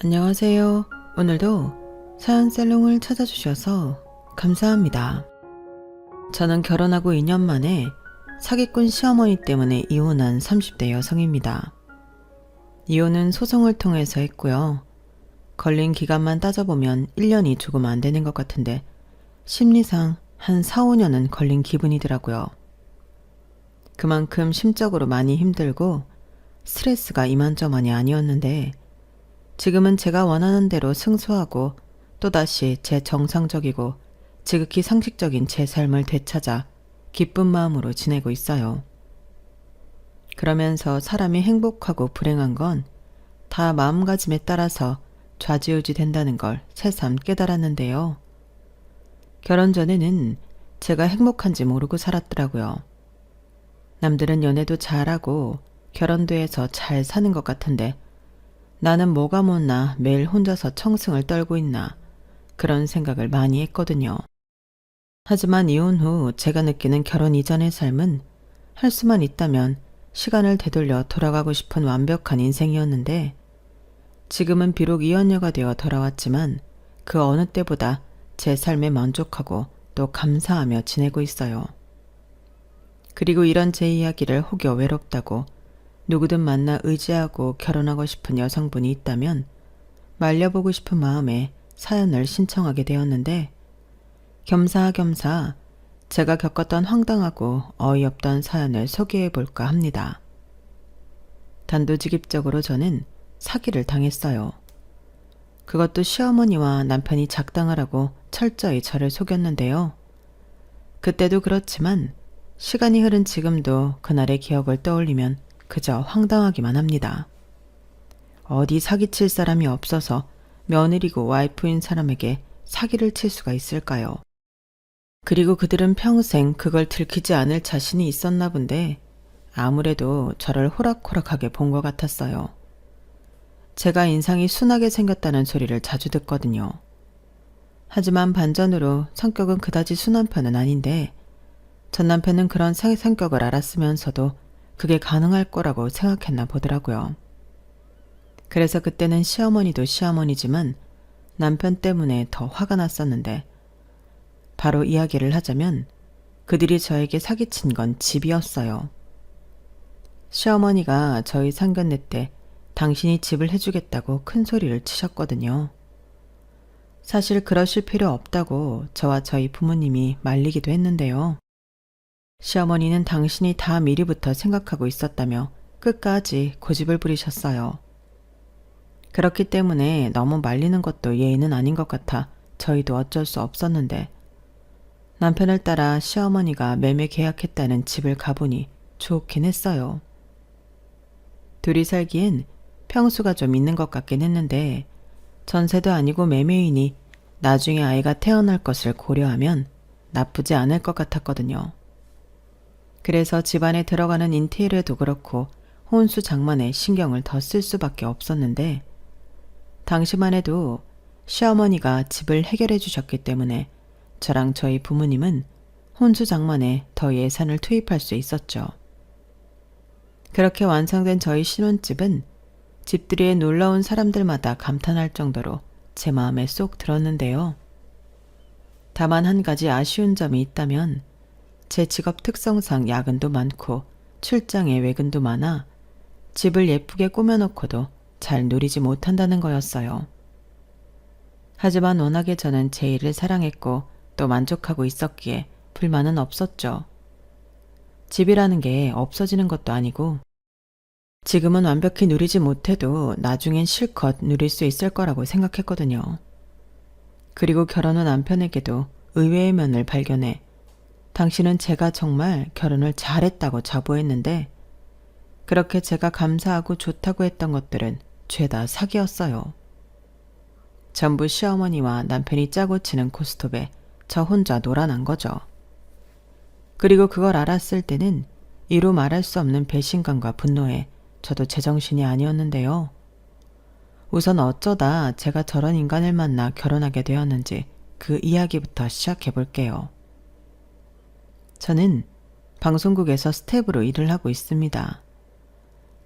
안녕하세요. 오늘도 사연살롱을 찾아주셔서 감사합니다. 저는 결혼하고 2년 만에 사기꾼 시어머니 때문에 이혼한 30대 여성입니다. 이혼은 소송을 통해서 했고요. 걸린 기간만 따져보면 1년이 조금 안 되는 것 같은데 심리상 한 4, 5년은 걸린 기분이더라고요. 그만큼 심적으로 많이 힘들고 스트레스가 이만저만이 아니었는데 지금은 제가 원하는 대로 승소하고 또다시 제 정상적이고 지극히 상식적인 제 삶을 되찾아 기쁜 마음으로 지내고 있어요. 그러면서 사람이 행복하고 불행한 건 다 마음가짐에 따라서 좌지우지 된다는 걸 새삼 깨달았는데요. 결혼 전에는 제가 행복한지 모르고 살았더라고요. 남들은 연애도 잘하고 결혼도 해서 잘 사는 것 같은데 나는 뭐가 못나 매일 혼자서 청승을 떨고 있나 그런 생각을 많이 했거든요. 하지만 이혼 후 제가 느끼는 결혼 이전의 삶은 할 수만 있다면 시간을 되돌려 돌아가고 싶은 완벽한 인생이었는데 지금은 비록 이혼녀가 되어 돌아왔지만 그 어느 때보다 제 삶에 만족하고 또 감사하며 지내고 있어요. 그리고 이런 제 이야기를 혹여 외롭다고 누구든 만나 의지하고 결혼하고 싶은 여성분이 있다면 말려보고 싶은 마음에 사연을 신청하게 되었는데 겸사겸사 제가 겪었던 황당하고 어이없던 사연을 소개해볼까 합니다. 단도직입적으로 저는 사기를 당했어요. 그것도 시어머니와 남편이 작당하라고 철저히 저를 속였는데요. 그때도 그렇지만 시간이 흐른 지금도 그날의 기억을 떠올리면 그저 황당하기만 합니다. 어디 사기칠 사람이 없어서 며느리고 와이프인 사람에게 사기를 칠 수가 있을까요? 그리고 그들은 평생 그걸 들키지 않을 자신이 있었나 본데 아무래도 저를 호락호락하게 본 것 같았어요. 제가 인상이 순하게 생겼다는 소리를 자주 듣거든요. 하지만 반전으로 성격은 그다지 순한 편은 아닌데 전 남편은 그런 성격을 알았으면서도 그게 가능할 거라고 생각했나 보더라고요. 그래서 그때는 시어머니도 시어머니지만 남편 때문에 더 화가 났었는데 바로 이야기를 하자면 그들이 저에게 사기친 건 집이었어요. 시어머니가 저희 상견례 때 당신이 집을 해주겠다고 큰 소리를 치셨거든요. 사실 그러실 필요 없다고 저와 저희 부모님이 말리기도 했는데요. 시어머니는 당신이 다 미리부터 생각하고 있었다며 끝까지 고집을 부리셨어요. 그렇기 때문에 너무 말리는 것도 예의는 아닌 것 같아 저희도 어쩔 수 없었는데 남편을 따라 시어머니가 매매 계약했다는 집을 가보니 좋긴 했어요. 둘이 살기엔 평수가 좀 있는 것 같긴 했는데 전세도 아니고 매매이니 나중에 아이가 태어날 것을 고려하면 나쁘지 않을 것 같았거든요. 그래서 집안에 들어가는 인테리어도 그렇고 혼수 장만에 신경을 더 쓸 수밖에 없었는데 당시만 해도 시어머니가 집을 해결해 주셨기 때문에 저랑 저희 부모님은 혼수 장만에 더 예산을 투입할 수 있었죠. 그렇게 완성된 저희 신혼집은 집들이에 놀러온 사람들마다 감탄할 정도로 제 마음에 쏙 들었는데요. 다만 한 가지 아쉬운 점이 있다면 제 직업 특성상 야근도 많고 출장에 외근도 많아 집을 예쁘게 꾸며놓고도 잘 누리지 못한다는 거였어요. 하지만 워낙에 저는 제 일을 사랑했고 또 만족하고 있었기에 불만은 없었죠. 집이라는 게 없어지는 것도 아니고 지금은 완벽히 누리지 못해도 나중엔 실컷 누릴 수 있을 거라고 생각했거든요. 그리고 결혼 후 남편에게도 의외의 면을 발견해 당신은 제가 정말 결혼을 잘했다고 자부했는데 그렇게 제가 감사하고 좋다고 했던 것들은 죄다 사기였어요. 전부 시어머니와 남편이 짜고 치는 고스톱에 저 혼자 놀아난 거죠. 그리고 그걸 알았을 때는 이루 말할 수 없는 배신감과 분노에 저도 제정신이 아니었는데요. 우선 어쩌다 제가 저런 인간을 만나 결혼하게 되었는지 그 이야기부터 시작해 볼게요. 저는 방송국에서 스텝으로 일을 하고 있습니다.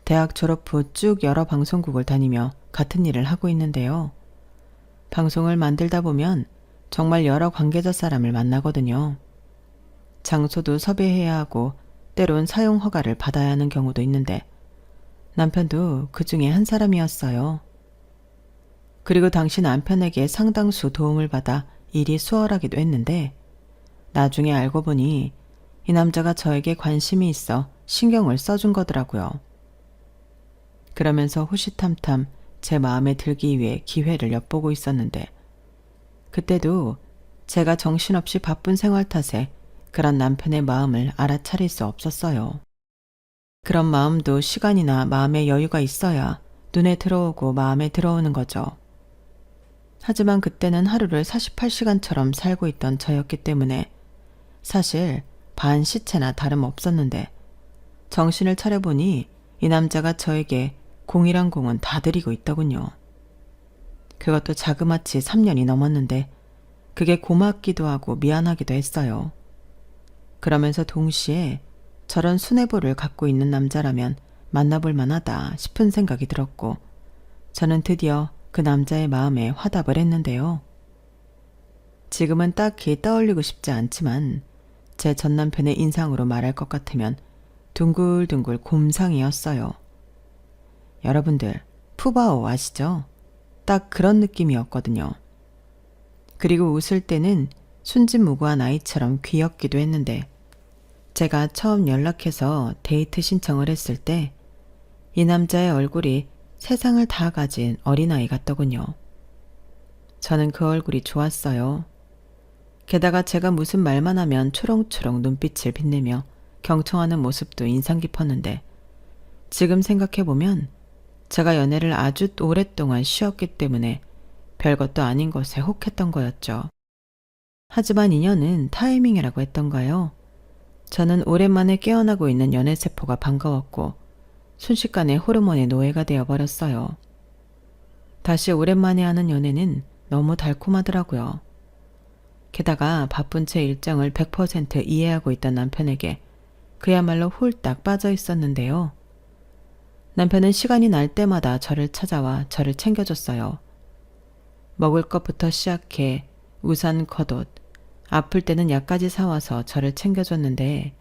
대학 졸업 후 쭉 여러 방송국을 다니며 같은 일을 하고 있는데요. 방송을 만들다 보면 정말 여러 관계자 사람을 만나거든요. 장소도 섭외해야 하고 때론 사용 허가를 받아야 하는 경우도 있는데 남편도 그 중에 한 사람이었어요. 그리고 당시 남편에게 상당수 도움을 받아 일이 수월하기도 했는데 나중에 알고 보니 이 남자가 저에게 관심이 있어 신경을 써준 거더라고요. 그러면서 호시탐탐 제 마음에 들기 위해 기회를 엿보고 있었는데 그때도 제가 정신없이 바쁜 생활 탓에 그런 남편의 마음을 알아차릴 수 없었어요. 그런 마음도 시간이나 마음의 여유가 있어야 눈에 들어오고 마음에 들어오는 거죠. 하지만 그때는 하루를 48시간처럼 살고 있던 저였기 때문에 사실 반 시체나 다름없었는데 정신을 차려보니 이 남자가 저에게 공이란 공은 다 들이고 있더군요. 그것도 자그마치 3년이 넘었는데 그게 고맙기도 하고 미안하기도 했어요. 그러면서 동시에 저런 수뇌부를 갖고 있는 남자라면 만나볼 만하다 싶은 생각이 들었고 저는 드디어 그 남자의 마음에 화답을 했는데요. 지금은 딱히 떠올리고 싶지 않지만 제 전남편의 인상으로 말할 것 같으면 둥글둥글 곰상이었어요. 여러분들 푸바오 아시죠? 딱 그런 느낌이었거든요. 그리고 웃을 때는 순진무구한 아이처럼 귀엽기도 했는데 제가 처음 연락해서 데이트 신청을 했을 때 이 남자의 얼굴이 세상을 다 가진 어린아이 같더군요. 저는 그 얼굴이 좋았어요. 게다가 제가 무슨 말만 하면 초롱초롱 눈빛을 빛내며 경청하는 모습도 인상 깊었는데 지금 생각해보면 제가 연애를 아주 오랫동안 쉬었기 때문에 별것도 아닌 것에 혹했던 거였죠. 하지만 인연은 타이밍이라고 했던가요? 저는 오랜만에 깨어나고 있는 연애세포가 반가웠고 순식간에 호르몬의 노예가 되어버렸어요. 다시 오랜만에 하는 연애는 너무 달콤하더라고요. 게다가 바쁜 제 일정을 100% 이해하고 있던 남편에게 그야말로 홀딱 빠져 있었는데요. 남편은 시간이 날 때마다 저를 찾아와 저를 챙겨줬어요. 먹을 것부터 시작해 우산, 겉옷, 아플 때는 약까지 사와서 저를 챙겨줬는데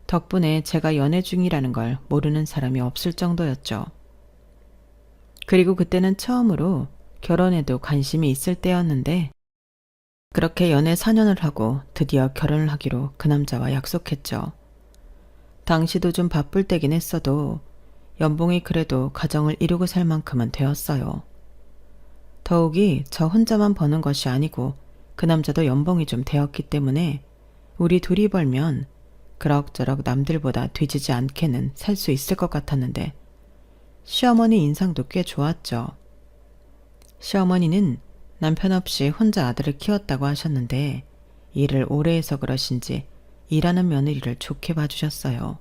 덕분에 제가 연애 중이라는 걸 모르는 사람이 없을 정도였죠. 그리고 그때는 처음으로 결혼에도 관심이 있을 때였는데 그렇게 연애 4년을 하고 드디어 결혼을 하기로 그 남자와 약속했죠. 당시도 좀 바쁠 때긴 했어도 연봉이 그래도 가정을 이루고 살 만큼은 되었어요. 더욱이 저 혼자만 버는 것이 아니고 그 남자도 연봉이 좀 되었기 때문에 우리 둘이 벌면 그럭저럭 남들보다 뒤지지 않게는 살 수 있을 것 같았는데 시어머니 인상도 꽤 좋았죠. 시어머니는 남편 없이 혼자 아들을 키웠다고 하셨는데 일을 오래 해서 그러신지 일하는 며느리를 좋게 봐주셨어요.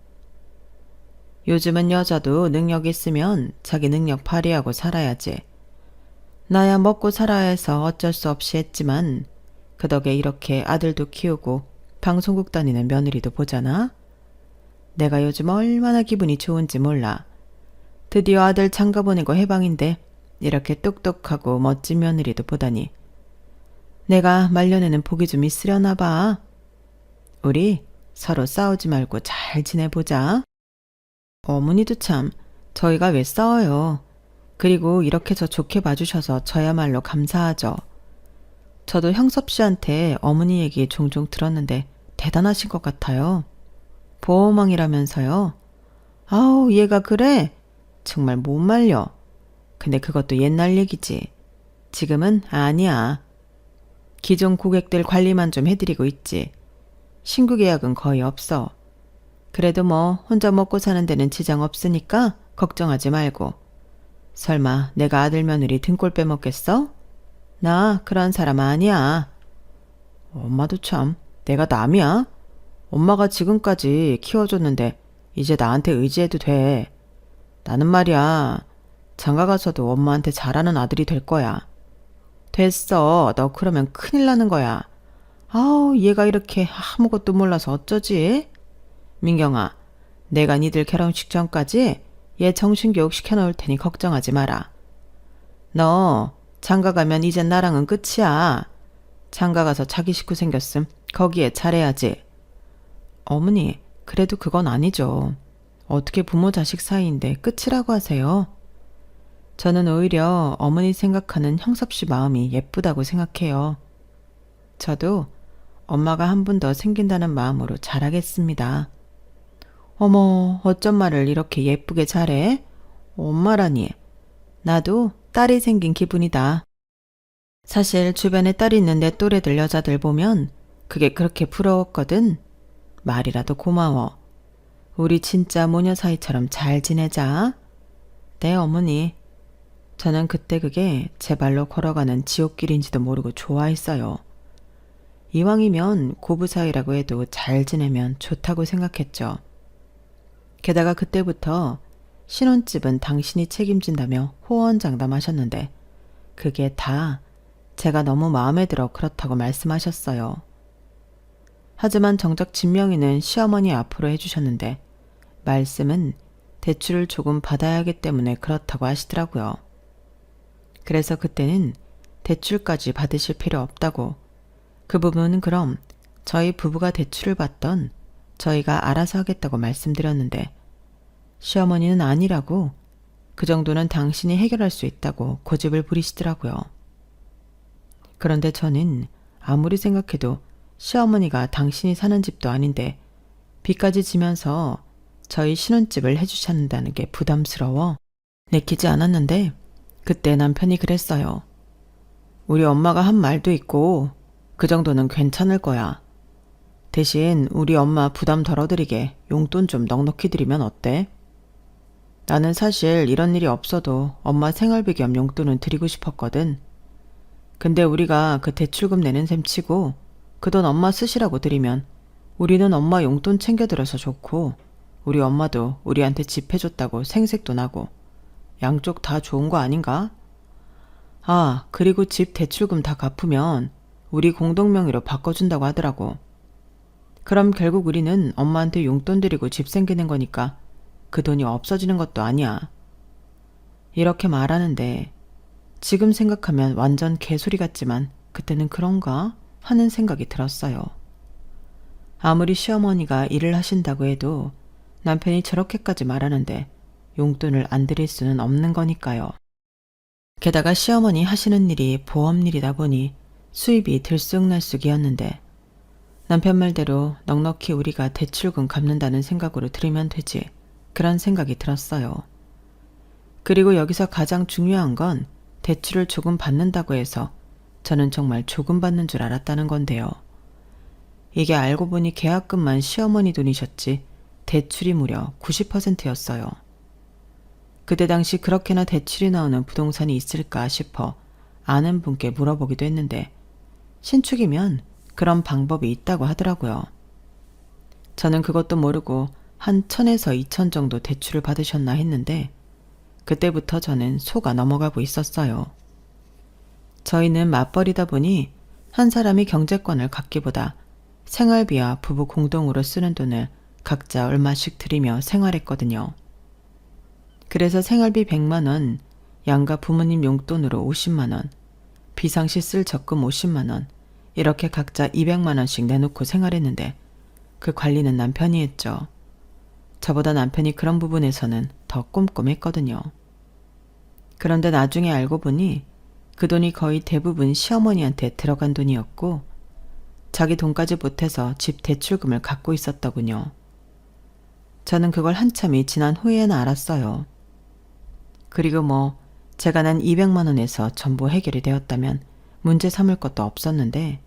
요즘은 여자도 능력 있으면 자기 능력 발휘하고 살아야지. 나야 먹고 살아야 해서 어쩔 수 없이 했지만 그 덕에 이렇게 아들도 키우고 방송국 다니는 며느리도 보잖아. 내가 요즘 얼마나 기분이 좋은지 몰라. 드디어 아들 장가 보내고 해방인데 이렇게 똑똑하고 멋진 며느리도 보다니. 내가 말년에는 복이 좀 있으려나 봐. 우리 서로 싸우지 말고 잘 지내보자. 어머니도 참 저희가 왜 싸워요. 그리고 이렇게 저 좋게 봐주셔서 저야말로 감사하죠. 저도 형섭 씨한테 어머니 얘기 종종 들었는데 대단하신 것 같아요. 보호망이라면서요. 아우 얘가 그래? 정말 못 말려. 근데 그것도 옛날 얘기지. 지금은 아니야. 기존 고객들 관리만 좀 해드리고 있지. 신규 계약은 거의 없어. 그래도 뭐 혼자 먹고 사는 데는 지장 없으니까 걱정하지 말고. 설마 내가 아들 며느리 등골 빼먹겠어? 나 그런 사람 아니야. 엄마도 참 내가 남이야? 엄마가 지금까지 키워줬는데 이제 나한테 의지해도 돼. 나는 말이야 장가가서도 엄마한테 잘하는 아들이 될 거야. 됐어. 너 그러면 큰일 나는 거야. 아우 얘가 이렇게 아무것도 몰라서 어쩌지? 민경아, 내가 니들 결혼식 전까지 얘 정신교육 시켜놓을 테니 걱정하지 마라. 너 장가 가면 이젠 나랑은 끝이야. 장가 가서 자기 식구 생겼음 거기에 잘해야지. 어머니, 그래도 그건 아니죠. 어떻게 부모 자식 사이인데 끝이라고 하세요? 저는 오히려 어머니 생각하는 형섭씨 마음이 예쁘다고 생각해요. 저도 엄마가 한 분 더 생긴다는 마음으로 잘하겠습니다. 어머, 어쩜 말을 이렇게 예쁘게 잘해? 엄마라니. 나도 딸이 생긴 기분이다. 사실 주변에 딸이 있는데 또래들 여자들 보면 그게 그렇게 부러웠거든. 말이라도 고마워. 우리 진짜 모녀 사이처럼 잘 지내자. 네, 어머니. 저는 그때 그게 제 발로 걸어가는 지옥길인지도 모르고 좋아했어요. 이왕이면 고부 사이라고 해도 잘 지내면 좋다고 생각했죠. 게다가 그때부터 신혼집은 당신이 책임진다며 호언장담하셨는데 그게 다 제가 너무 마음에 들어 그렇다고 말씀하셨어요. 하지만 정작 진명이는 시어머니 앞으로 해주셨는데 말씀은 대출을 조금 받아야 하기 때문에 그렇다고 하시더라고요. 그래서 그때는 대출까지 받으실 필요 없다고, 그 부분은 그럼 저희 부부가 대출을 받던 저희가 알아서 하겠다고 말씀드렸는데 시어머니는 아니라고, 그 정도는 당신이 해결할 수 있다고 고집을 부리시더라고요. 그런데 저는 아무리 생각해도 시어머니가 당신이 사는 집도 아닌데 빚까지 지면서 저희 신혼집을 해주셨다는 게 부담스러워 내키지 않았는데 그때 남편이 그랬어요. 우리 엄마가 한 말도 있고 그 정도는 괜찮을 거야. 대신 우리 엄마 부담 덜어드리게 용돈 좀 넉넉히 드리면 어때? 나는 사실 이런 일이 없어도 엄마 생활비 겸 용돈은 드리고 싶었거든. 근데 우리가 그 대출금 내는 셈 치고 그 돈 엄마 쓰시라고 드리면 우리는 엄마 용돈 챙겨드려서 좋고 우리 엄마도 우리한테 집 해줬다고 생색도 나고 양쪽 다 좋은 거 아닌가? 아, 그리고 집 대출금 다 갚으면 우리 공동명의로 바꿔준다고 하더라고. 그럼 결국 우리는 엄마한테 용돈 드리고 집 생기는 거니까 그 돈이 없어지는 것도 아니야. 이렇게 말하는데 지금 생각하면 완전 개소리 같지만 그때는 그런가 하는 생각이 들었어요. 아무리 시어머니가 일을 하신다고 해도 남편이 저렇게까지 말하는데 용돈을 안 드릴 수는 없는 거니까요. 게다가 시어머니 하시는 일이 보험일이다 보니 수입이 들쑥날쑥이었는데 남편 말대로 넉넉히 우리가 대출금 갚는다는 생각으로 들으면 되지, 그런 생각이 들었어요. 그리고 여기서 가장 중요한 건 대출을 조금 받는다고 해서 저는 정말 조금 받는 줄 알았다는 건데요. 이게 알고 보니 계약금만 시어머니 돈이셨지 대출이 무려 90%였어요. 그때 당시 그렇게나 대출이 나오는 부동산이 있을까 싶어 아는 분께 물어보기도 했는데 신축이면 그런 방법이 있다고 하더라고요. 저는 그것도 모르고 한 1,000에서 2,000 정도 대출을 받으셨나 했는데 그때부터 저는 속아 넘어가고 있었어요. 저희는 맞벌이다 보니 한 사람이 경제권을 갖기보다 생활비와 부부 공동으로 쓰는 돈을 각자 얼마씩 들이며 생활했거든요. 그래서 생활비 100만 원, 양가 부모님 용돈으로 50만 원, 비상시 쓸 적금 50만 원, 이렇게 각자 200만 원씩 내놓고 생활했는데 그 관리는 남편이 했죠. 저보다 남편이 그런 부분에서는 더 꼼꼼했거든요. 그런데 나중에 알고 보니 그 돈이 거의 대부분 시어머니한테 들어간 돈이었고 자기 돈까지 보태서 집 대출금을 갖고 있었더군요. 저는 그걸 한참이 지난 후에는 알았어요. 그리고 뭐 제가 난 200만 원에서 전부 해결이 되었다면 문제 삼을 것도 없었는데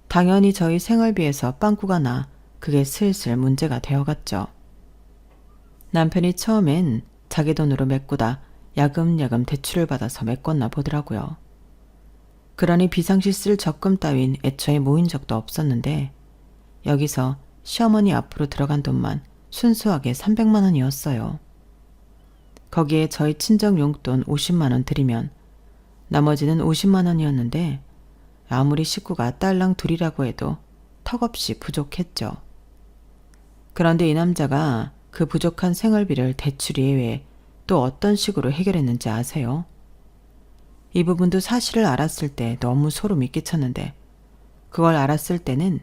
당연히 저희 생활비에서 빵꾸가 나 그게 슬슬 문제가 되어갔죠. 남편이 처음엔 자기 돈으로 메꾸다 야금야금 대출을 받아서 메꿨나 보더라고요. 그러니 비상시 쓸 적금 따윈 애초에 모인 적도 없었는데 여기서 시어머니 앞으로 들어간 돈만 순수하게 300만 원이었어요. 거기에 저희 친정 용돈 50만 원 드리면 나머지는 50만 원이었는데 아무리 식구가 딸랑 둘이라고 해도 턱없이 부족했죠. 그런데 이 남자가 그 부족한 생활비를 대출 예외에 또 어떤 식으로 해결했는지 아세요? 이 부분도 사실을 알았을 때 너무 소름이 끼쳤는데 그걸 알았을 때는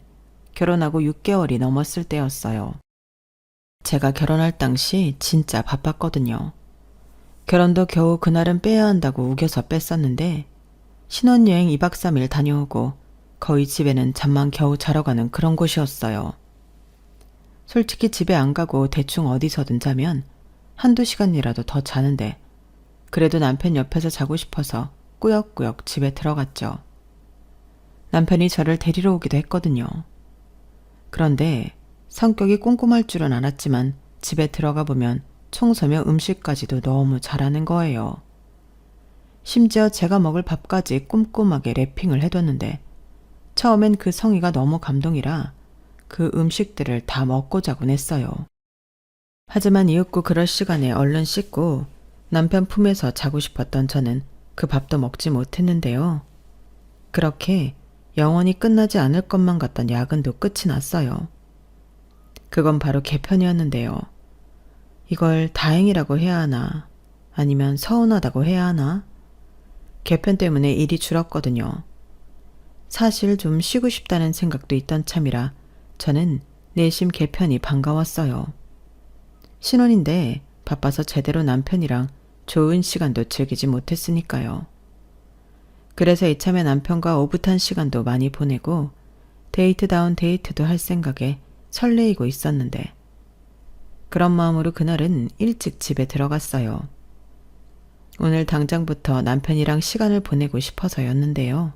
결혼하고 6개월이 넘었을 때였어요. 제가 결혼할 당시 진짜 바빴거든요. 결혼도 겨우 그날은 빼야 한다고 우겨서 뺐었는데 신혼여행 2박 3일 다녀오고 거의 집에는 잠만 겨우 자러 가는 그런 곳이었어요. 솔직히 집에 안 가고 대충 어디서든 자면 한두 시간이라도 더 자는데 그래도 남편 옆에서 자고 싶어서 꾸역꾸역 집에 들어갔죠. 남편이 저를 데리러 오기도 했거든요. 그런데 성격이 꼼꼼할 줄은 알았지만 집에 들어가 보면 청소며 음식까지도 너무 잘하는 거예요. 심지어 제가 먹을 밥까지 꼼꼼하게 랩핑을 해뒀는데 처음엔 그 성의가 너무 감동이라 그 음식들을 다 먹고 자곤 했어요. 하지만 이윽고 그럴 시간에 얼른 씻고 남편 품에서 자고 싶었던 저는 그 밥도 먹지 못했는데요. 그렇게 영원히 끝나지 않을 것만 같던 야근도 끝이 났어요. 그건 바로 개편이었는데요. 이걸 다행이라고 해야 하나 아니면 서운하다고 해야 하나? 개편 때문에 일이 줄었거든요. 사실 좀 쉬고 싶다는 생각도 있던 참이라 저는 내심 개편이 반가웠어요. 신혼인데 바빠서 제대로 남편이랑 좋은 시간도 즐기지 못했으니까요. 그래서 이참에 남편과 오붓한 시간도 많이 보내고 데이트다운 데이트도 할 생각에 설레이고 있었는데 그런 마음으로 그날은 일찍 집에 들어갔어요. 오늘 당장부터 남편이랑 시간을 보내고 싶어서였는데요.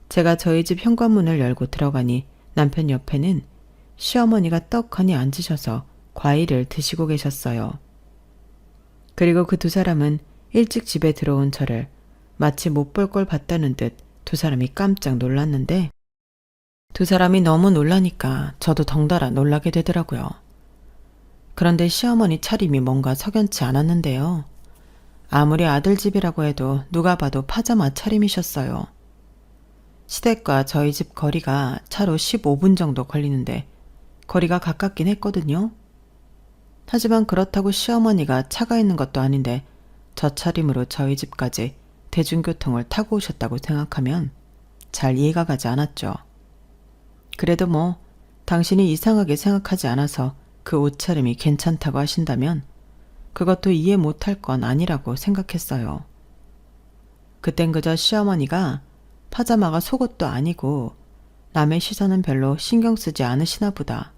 제가 저희 집 현관문을 열고 들어가니 남편 옆에는 시어머니가 떡하니 앉으셔서 과일을 드시고 계셨어요. 그리고 그 두 사람은 일찍 집에 들어온 저를 마치 못 볼 걸 봤다는 듯 두 사람이 깜짝 놀랐는데 두 사람이 너무 놀라니까 저도 덩달아 놀라게 되더라고요. 그런데 시어머니 차림이 뭔가 석연치 않았는데요. 아무리 아들 집이라고 해도 누가 봐도 파자마 차림이셨어요. 시댁과 저희 집 거리가 차로 15분 정도 걸리는데 거리가 가깝긴 했거든요. 하지만 그렇다고 시어머니가 차가 있는 것도 아닌데 저 차림으로 저희 집까지 대중교통을 타고 오셨다고 생각하면 잘 이해가 가지 않았죠. 그래도 뭐 당신이 이상하게 생각하지 않아서 그 옷차림이 괜찮다고 하신다면 그것도 이해 못할 건 아니라고 생각했어요. 그땐 그저 시어머니가 파자마가 속옷도 아니고 남의 시선은 별로 신경 쓰지 않으시나 보다.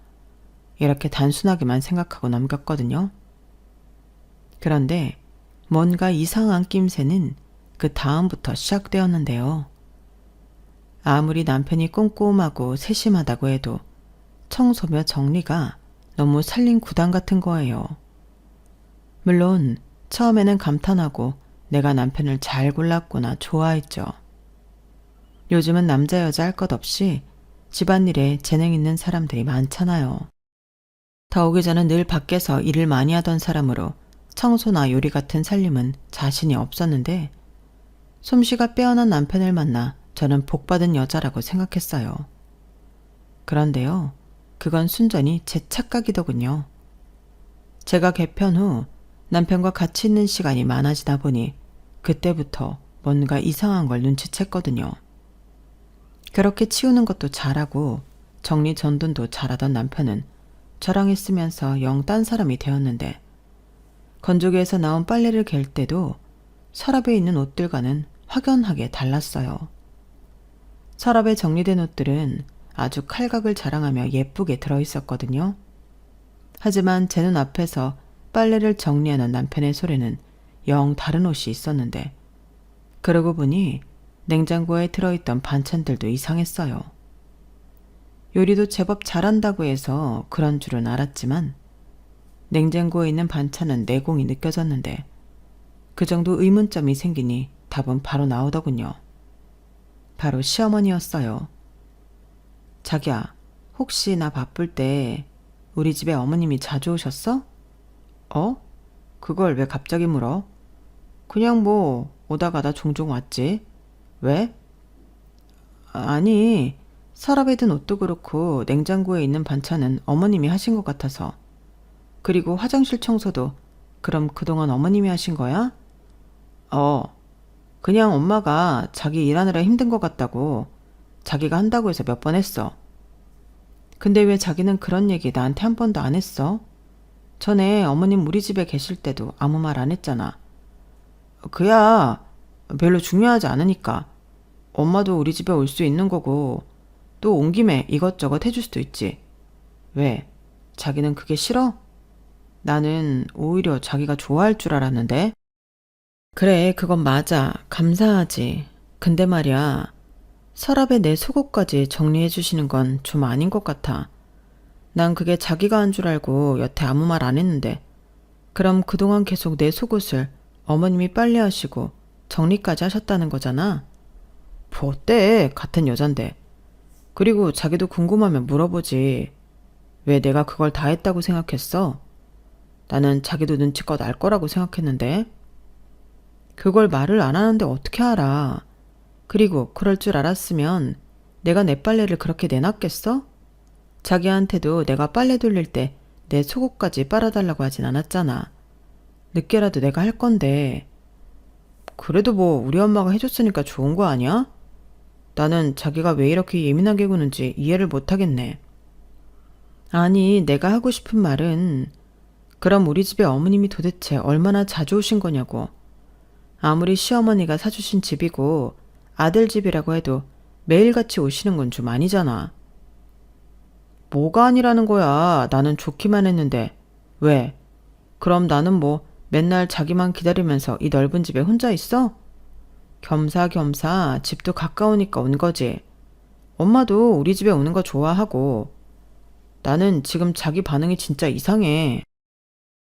이렇게 단순하게만 생각하고 넘겼거든요. 그런데 뭔가 이상한 낌새는 그 다음부터 시작되었는데요. 아무리 남편이 꼼꼼하고 세심하다고 해도 청소며 정리가 너무 살림 구단 같은 거예요. 물론 처음에는 감탄하고 내가 남편을 잘 골랐구나 좋아했죠. 요즘은 남자 여자 할 것 없이 집안일에 재능 있는 사람들이 많잖아요. 더오기 저는 늘 밖에서 일을 많이 하던 사람으로 청소나 요리 같은 살림은 자신이 없었는데 솜씨가 빼어난 남편을 만나 저는 복받은 여자라고 생각했어요. 그런데요, 그건 순전히 제 착각이더군요. 제가 개편 후 남편과 같이 있는 시간이 많아지다 보니 그때부터 뭔가 이상한 걸 눈치챘거든요. 그렇게 치우는 것도 잘하고 정리전돈도 잘하던 남편은 저랑 있으면서 영 딴 사람이 되었는데 건조기에서 나온 빨래를 갤 때도 서랍에 있는 옷들과는 확연하게 달랐어요. 서랍에 정리된 옷들은 아주 칼각을 자랑하며 예쁘게 들어있었거든요. 하지만 제 눈 앞에서 빨래를 정리하는 남편의 손에는 영 다른 옷이 있었는데 그러고 보니 냉장고에 들어있던 반찬들도 이상했어요. 요리도 제법 잘한다고 해서 그런 줄은 알았지만 냉장고에 있는 반찬은 내공이 느껴졌는데 그 정도 의문점이 생기니 답은 바로 나오더군요. 바로 시어머니였어요. 자기야, 혹시 나 바쁠 때 우리 집에 어머님이 자주 오셨어? 어? 그걸 왜 갑자기 물어? 그냥 뭐 오다 가다 종종 왔지. 왜? 아니, 서랍에 든 옷도 그렇고 냉장고에 있는 반찬은 어머님이 하신 것 같아서. 그리고 화장실 청소도 그럼 그동안 어머님이 하신 거야? 어, 그냥 엄마가 자기 일하느라 힘든 것 같다고 자기가 한다고 해서 몇 번 했어. 근데 왜 자기는 그런 얘기 나한테 한 번도 안 했어? 전에 어머님 우리 집에 계실 때도 아무 말 안 했잖아. 그야 별로 중요하지 않으니까. 엄마도 우리 집에 올 수 있는 거고 또 온 김에 이것저것 해줄 수도 있지. 왜? 자기는 그게 싫어? 나는 오히려 자기가 좋아할 줄 알았는데. 그래, 그건 맞아. 감사하지. 근데 말이야, 서랍에 내 속옷까지 정리해 주시는 건 좀 아닌 것 같아. 난 그게 자기가 한 줄 알고 여태 아무 말 안 했는데. 그럼 그동안 계속 내 속옷을 어머님이 빨래하시고 정리까지 하셨다는 거잖아. 뭐 어때? 같은 여잔데. 그리고 자기도 궁금하면 물어보지. 왜 내가 그걸 다 했다고 생각했어? 나는 자기도 눈치껏 알 거라고 생각했는데. 그걸 말을 안 하는데 어떻게 알아? 그리고 그럴 줄 알았으면 내가 내 빨래를 그렇게 내놨겠어? 자기한테도 내가 빨래 돌릴 때 내 속옷까지 빨아달라고 하진 않았잖아. 늦게라도 내가 할 건데. 그래도 뭐 우리 엄마가 해줬으니까 좋은 거 아니야? 나는 자기가 왜 이렇게 예민하게 구는지 이해를 못하겠네. 아니, 내가 하고 싶은 말은 그럼 우리 집에 어머님이 도대체 얼마나 자주 오신 거냐고. 아무리 시어머니가 사주신 집이고 아들 집이라고 해도 매일같이 오시는 건 좀 아니잖아. 뭐가 아니라는 거야. 나는 좋기만 했는데. 왜? 그럼 나는 뭐 맨날 자기만 기다리면서 이 넓은 집에 혼자 있어? 겸사겸사 집도 가까우니까 온 거지. 엄마도 우리 집에 오는 거 좋아하고. 나는 지금 자기 반응이 진짜 이상해.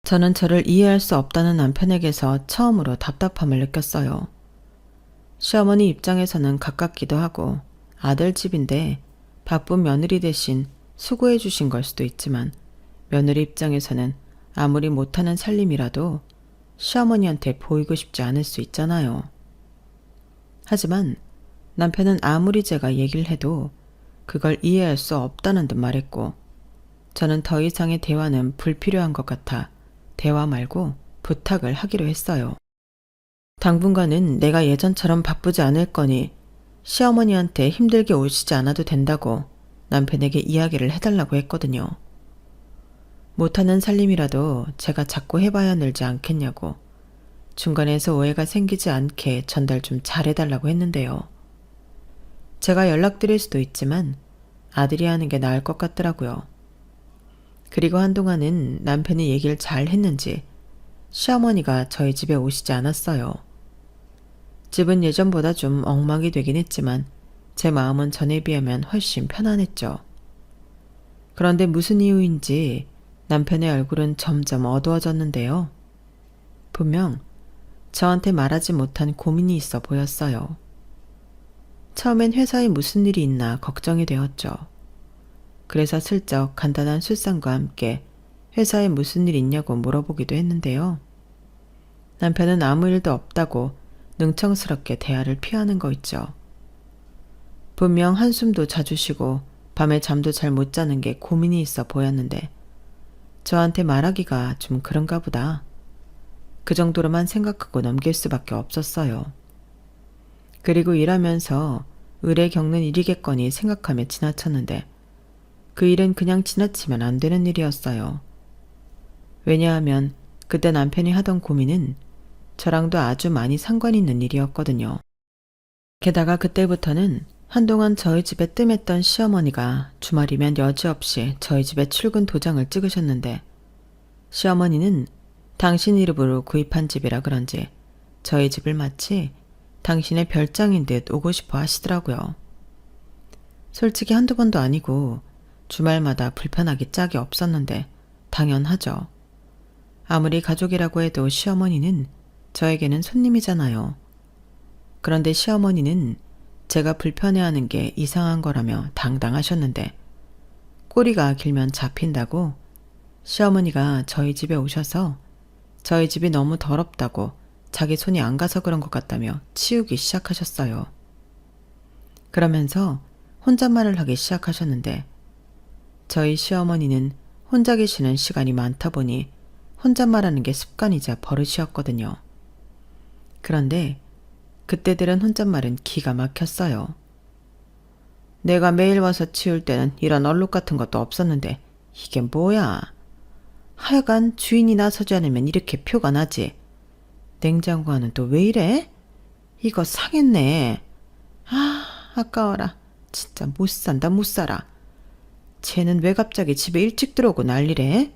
저는 저를 이해할 수 없다는 남편에게서 처음으로 답답함을 느꼈어요. 시어머니 입장에서는 가깝기도 하고 아들 집인데 바쁜 며느리 대신 수고해 주신 걸 수도 있지만 며느리 입장에서는 아무리 못하는 살림이라도 시어머니한테 보이고 싶지 않을 수 있잖아요. 하지만 남편은 아무리 제가 얘기를 해도 그걸 이해할 수 없다는 듯 말했고 저는 더 이상의 대화는 불필요한 것 같아 대화 말고 부탁을 하기로 했어요. 당분간은 내가 예전처럼 바쁘지 않을 거니 시어머니한테 힘들게 오시지 않아도 된다고 남편에게 이야기를 해달라고 했거든요. 못하는 살림이라도 제가 자꾸 해봐야 늘지 않겠냐고 중간에서 오해가 생기지 않게 전달 좀 잘해달라고 했는데요. 제가 연락드릴 수도 있지만 아들이 하는 게 나을 것 같더라고요. 그리고 한동안은 남편이 얘기를 잘 했는지 시어머니가 저희 집에 오시지 않았어요. 집은 예전보다 좀 엉망이 되긴 했지만 제 마음은 전에 비하면 훨씬 편안했죠. 그런데 무슨 이유인지 남편의 얼굴은 점점 어두워졌는데요. 분명 저한테 말하지 못한 고민이 있어 보였어요. 처음엔 회사에 무슨 일이 있나 걱정이 되었죠. 그래서 슬쩍 간단한 술상과 함께 회사에 무슨 일 있냐고 물어보기도 했는데요. 남편은 아무 일도 없다고 능청스럽게 대화를 피하는 거 있죠. 분명 한숨도 자주 쉬고 밤에 잠도 잘 못 자는 게 고민이 있어 보였는데 저한테 말하기가 좀 그런가 보다. 그 정도로만 생각하고 넘길 수밖에 없었어요. 그리고 일하면서 을에 겪는 일이겠거니 생각하며 지나쳤는데 그 일은 그냥 지나치면 안 되는 일이었어요. 왜냐하면 그때 남편이 하던 고민은 저랑도 아주 많이 상관 있는 일이었거든요. 게다가 그때부터는 한동안 저희 집에 뜸했던 시어머니가 주말이면 여지없이 저희 집에 출근 도장을 찍으셨는데 시어머니는 당신 이름으로 구입한 집이라 그런지 저희 집을 마치 당신의 별장인 듯 오고 싶어 하시더라고요. 솔직히 한두 번도 아니고 주말마다 불편하기 짝이 없었는데 당연하죠. 아무리 가족이라고 해도 시어머니는 저에게는 손님이잖아요. 그런데 시어머니는 제가 불편해하는 게 이상한 거라며 당당하셨는데 꼬리가 길면 잡힌다고 시어머니가 저희 집에 오셔서 저희 집이 너무 더럽다고 자기 손이 안 가서 그런 것 같다며 치우기 시작하셨어요. 그러면서 혼잣말을 하기 시작하셨는데 저희 시어머니는 혼자 계시는 시간이 많다 보니 혼잣말하는 게 습관이자 버릇이었거든요. 그런데 그때 들은 혼잣말은 기가 막혔어요. 내가 매일 와서 치울 때는 이런 얼룩 같은 것도 없었는데 이게 뭐야? 하여간 주인이 나서지 않으면 이렇게 표가 나지. 냉장고 안은 또 왜 이래? 이거 상했네. 아, 아까워라. 진짜 못 산다, 못 살아. 쟤는 왜 갑자기 집에 일찍 들어오고 난리래?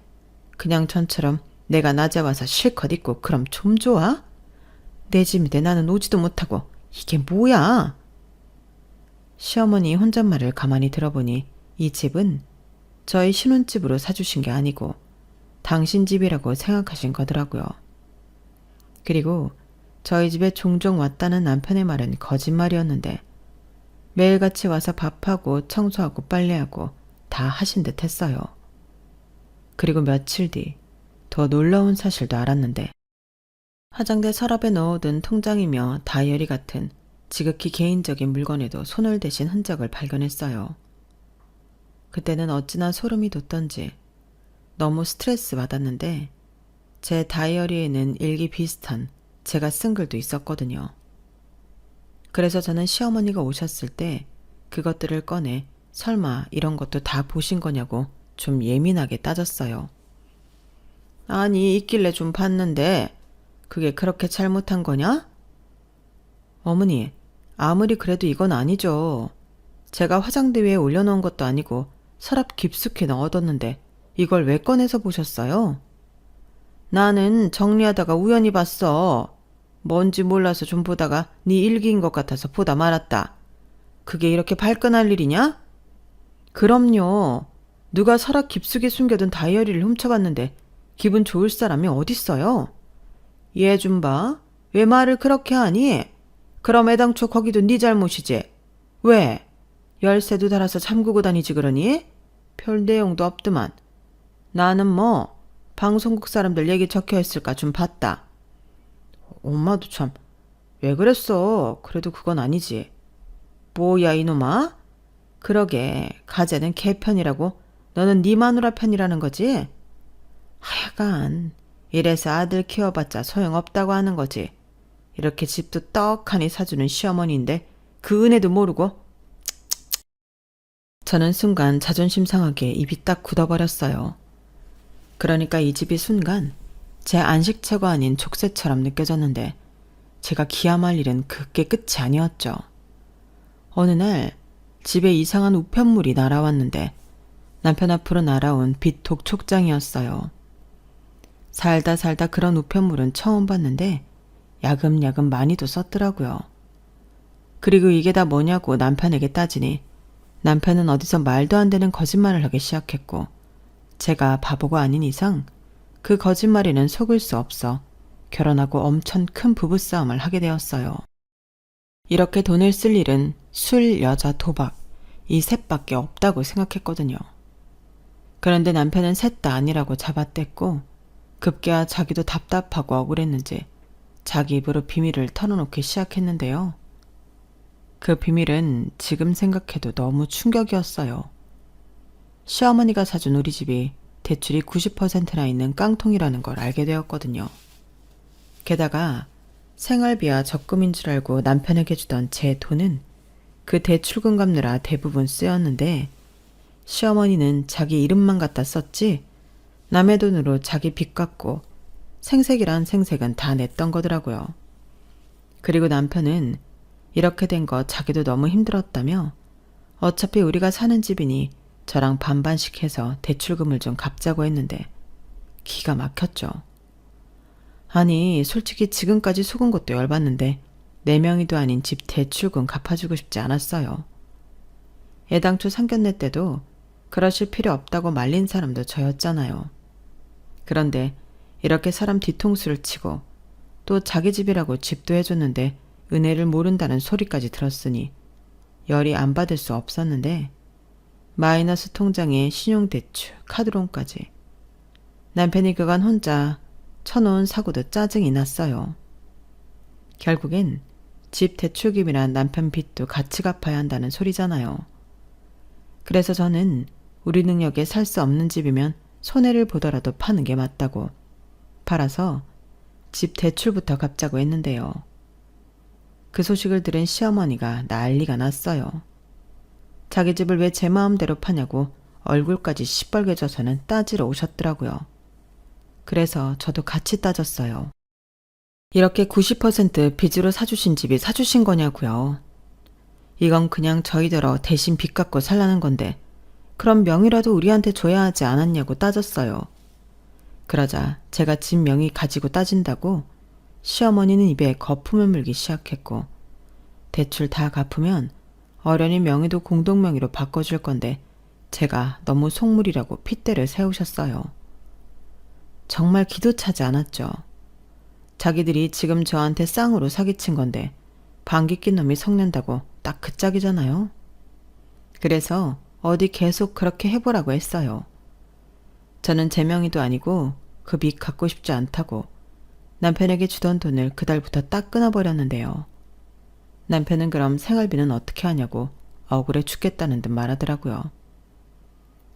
그냥 전처럼 내가 낮에 와서 실컷 입고 그럼 좀 좋아? 내 집인데 나는 오지도 못하고 이게 뭐야? 시어머니 혼잣말을 가만히 들어보니 이 집은 저희 신혼집으로 사주신 게 아니고 당신 집이라고 생각하신 거더라고요. 그리고 저희 집에 종종 왔다는 남편의 말은 거짓말이었는데 매일같이 와서 밥하고 청소하고 빨래하고 다 하신 듯 했어요. 그리고 며칠 뒤 더 놀라운 사실도 알았는데 화장대 서랍에 넣어둔 통장이며 다이어리 같은 지극히 개인적인 물건에도 손을 대신 흔적을 발견했어요. 그때는 어찌나 소름이 돋던지 너무 스트레스 받았는데 제 다이어리에는 일기 비슷한 제가 쓴 글도 있었거든요. 그래서 저는 시어머니가 오셨을 때 그것들을 꺼내 설마 이런 것도 다 보신 거냐고 좀 예민하게 따졌어요. 아니, 있길래 좀 봤는데 그게 그렇게 잘못한 거냐? 어머니, 아무리 그래도 이건 아니죠. 제가 화장대 위에 올려놓은 것도 아니고 서랍 깊숙이 넣어뒀는데 이걸 왜 꺼내서 보셨어요? 나는 정리하다가 우연히 봤어. 뭔지 몰라서 좀 보다가 네 일기인 것 같아서 보다 말았다. 그게 이렇게 발끈할 일이냐? 그럼요. 누가 서랍 깊숙이 숨겨둔 다이어리를 훔쳐갔는데 기분 좋을 사람이 어딨어요? 얘 좀 봐. 왜 말을 그렇게 하니? 그럼 애당초 거기도 네 잘못이지. 왜? 열쇠도 달아서 잠그고 다니지 그러니? 별 내용도 없더만. 나는 뭐 방송국 사람들 얘기 적혀있을까 좀 봤다. 엄마도 참 왜 그랬어? 그래도 그건 아니지. 뭐야 이놈아? 그러게 가재는 걔 편이라고 너는 네 마누라 편이라는 거지? 하여간 이래서 아들 키워봤자 소용없다고 하는 거지. 이렇게 집도 떡하니 사주는 시어머니인데 그 은혜도 모르고. 저는 순간 자존심 상하게 입이 딱 굳어버렸어요. 그러니까 이 집이 순간 제 안식처가 아닌 족쇄처럼 느껴졌는데 제가 기함할 일은 그게 끝이 아니었죠. 어느 날 집에 이상한 우편물이 날아왔는데 남편 앞으로 날아온 빛 독촉장이었어요. 살다 그런 우편물은 처음 봤는데 야금야금 많이도 썼더라고요. 그리고 이게 다 뭐냐고 남편에게 따지니 남편은 어디서 말도 안 되는 거짓말을 하기 시작했고 제가 바보가 아닌 이상 그 거짓말에는 속을 수 없어 결혼하고 엄청 큰 부부싸움을 하게 되었어요. 이렇게 돈을 쓸 일은 술, 여자, 도박 이 셋밖에 없다고 생각했거든요. 그런데 남편은 셋 다 아니라고 잡아댔고 급기야 자기도 답답하고 억울했는지 자기 입으로 비밀을 털어놓기 시작했는데요. 그 비밀은 지금 생각해도 너무 충격이었어요. 시어머니가 사준 우리 집이 대출이 90%나 있는 깡통이라는 걸 알게 되었거든요. 게다가 생활비와 적금인 줄 알고 남편에게 주던 제 돈은 그 대출금 갚느라 대부분 쓰였는데 시어머니는 자기 이름만 갖다 썼지 남의 돈으로 자기 빚 갚고 생색이란 생색은 다 냈던 거더라고요. 그리고 남편은 이렇게 된 거 자기도 너무 힘들었다며 어차피 우리가 사는 집이니 저랑 반반씩 해서 대출금을 좀 갚자고 했는데 기가 막혔죠. 아니 솔직히 지금까지 속은 것도 열받는데 4명이도 아닌 집 대출금 갚아주고 싶지 않았어요. 애당초 상견례 때도 그러실 필요 없다고 말린 사람도 저였잖아요. 그런데 이렇게 사람 뒤통수를 치고 또 자기 집이라고 집도 해줬는데 은혜를 모른다는 소리까지 들었으니 열이 안 받을 수 없었는데 마이너스 통장에 신용대출, 카드론까지 남편이 그간 혼자 쳐놓은 사고도 짜증이 났어요. 결국엔 집 대출금이란 남편 빚도 같이 갚아야 한다는 소리잖아요. 그래서 저는 우리 능력에 살 수 없는 집이면 손해를 보더라도 파는 게 맞다고 팔아서 집 대출부터 갚자고 했는데요. 그 소식을 들은 시어머니가 난리가 났어요. 자기 집을 왜 제 마음대로 파냐고 얼굴까지 시뻘개져서는 따지러 오셨더라고요. 그래서 저도 같이 따졌어요. 이렇게 90% 빚으로 사주신 집이 사주신 거냐고요. 이건 그냥 저희더러 대신 빚 갚고 살라는 건데 그럼 명의라도 우리한테 줘야 하지 않았냐고 따졌어요. 그러자 제가 집 명의 가지고 따진다고 시어머니는 입에 거품을 물기 시작했고 대출 다 갚으면 어련히 명의도 공동명의로 바꿔줄 건데 제가 너무 속물이라고 핏대를 세우셨어요. 정말 기도 차지 않았죠. 자기들이 지금 저한테 쌍으로 사기친 건데 방귀 낀 놈이 속낸다고 딱 그 짝이잖아요. 그래서 어디 계속 그렇게 해보라고 했어요. 저는 제 명의도 아니고 그 빚 갚고 싶지 않다고 남편에게 주던 돈을 그달부터 딱 끊어버렸는데요. 남편은 그럼 생활비는 어떻게 하냐고 억울해 죽겠다는 듯 말하더라고요.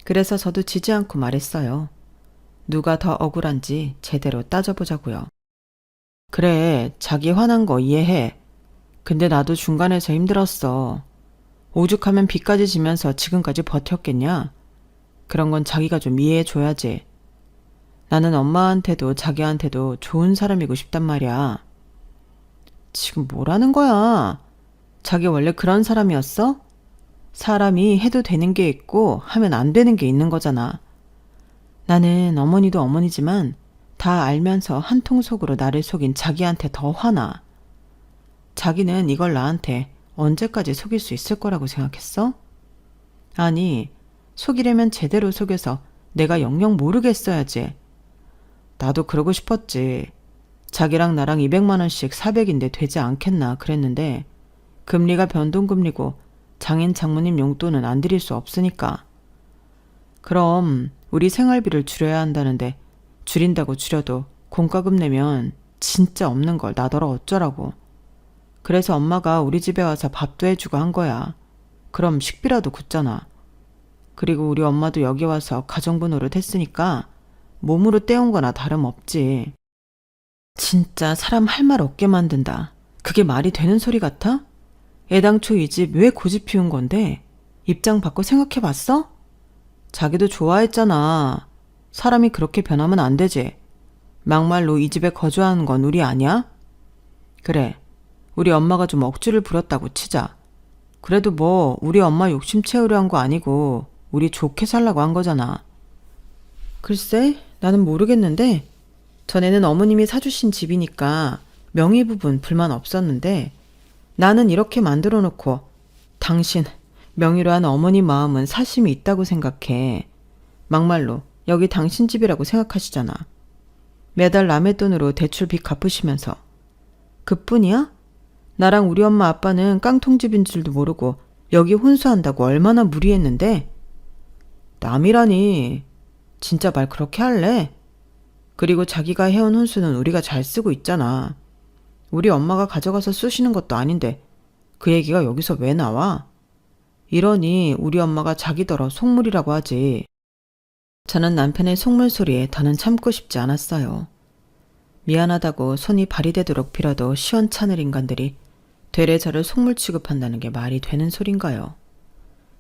그래서 저도 지지 않고 말했어요. 누가 더 억울한지 제대로 따져보자고요. 그래, 자기 화난 거 이해해. 근데 나도 중간에서 힘들었어. 오죽하면 빚까지 지면서 지금까지 버텼겠냐? 그런 건 자기가 좀 이해해줘야지. 나는 엄마한테도 자기한테도 좋은 사람이고 싶단 말이야. 지금 뭐라는 거야? 자기 원래 그런 사람이었어? 사람이 해도 되는 게 있고 하면 안 되는 게 있는 거잖아. 나는 어머니도 어머니지만 다 알면서 한통 속으로 나를 속인 자기한테 더 화나. 자기는 이걸 나한테 언제까지 속일 수 있을 거라고 생각했어? 아니, 속이려면 제대로 속여서 내가 영영 모르겠어야지. 나도 그러고 싶었지. 자기랑 나랑 200만 원씩 400인데 되지 않겠나 그랬는데 금리가 변동금리고 장인 장모님 용돈은 안 드릴 수 없으니까. 그럼 우리 생활비를 줄여야 한다는데 줄인다고 줄여도 공과금 내면 진짜 없는 걸 나더러 어쩌라고. 그래서 엄마가 우리 집에 와서 밥도 해주고 한 거야. 그럼 식비라도 굳잖아. 그리고 우리 엄마도 여기 와서 가정부 노릇 했으니까 몸으로 떼온 거나 다름없지. 진짜 사람 할 말 없게 만든다. 그게 말이 되는 소리 같아? 애당초 이 집 왜 고집 피운 건데? 입장 바꿔 생각해봤어? 자기도 좋아했잖아. 사람이 그렇게 변하면 안 되지. 막말로 이 집에 거주하는 건 우리 아니야? 그래, 우리 엄마가 좀 억지를 부렸다고 치자. 그래도 뭐 우리 엄마 욕심 채우려 한 거 아니고 우리 좋게 살라고 한 거잖아. 글쎄, 나는 모르겠는데 전에는 어머님이 사주신 집이니까 명의 부분 불만 없었는데 나는 이렇게 만들어 놓고 당신 명의로 한 어머니 마음은 사심이 있다고 생각해. 막말로 여기 당신 집이라고 생각하시잖아. 매달 남의 돈으로 대출 빚 갚으시면서. 그뿐이야? 나랑 우리 엄마 아빠는 깡통집인 줄도 모르고 여기 혼수한다고 얼마나 무리했는데. 남이라니. 진짜 말 그렇게 할래? 그리고 자기가 해온 혼수는 우리가 잘 쓰고 있잖아. 우리 엄마가 가져가서 쓰시는 것도 아닌데 그 얘기가 여기서 왜 나와? 이러니 우리 엄마가 자기더러 속물이라고 하지. 저는 남편의 속물 소리에 더는 참고 싶지 않았어요. 미안하다고 손이 발이 되도록 빌어도 시원찮을 인간들이 되레 저를 속물 취급한다는 게 말이 되는 소린가요?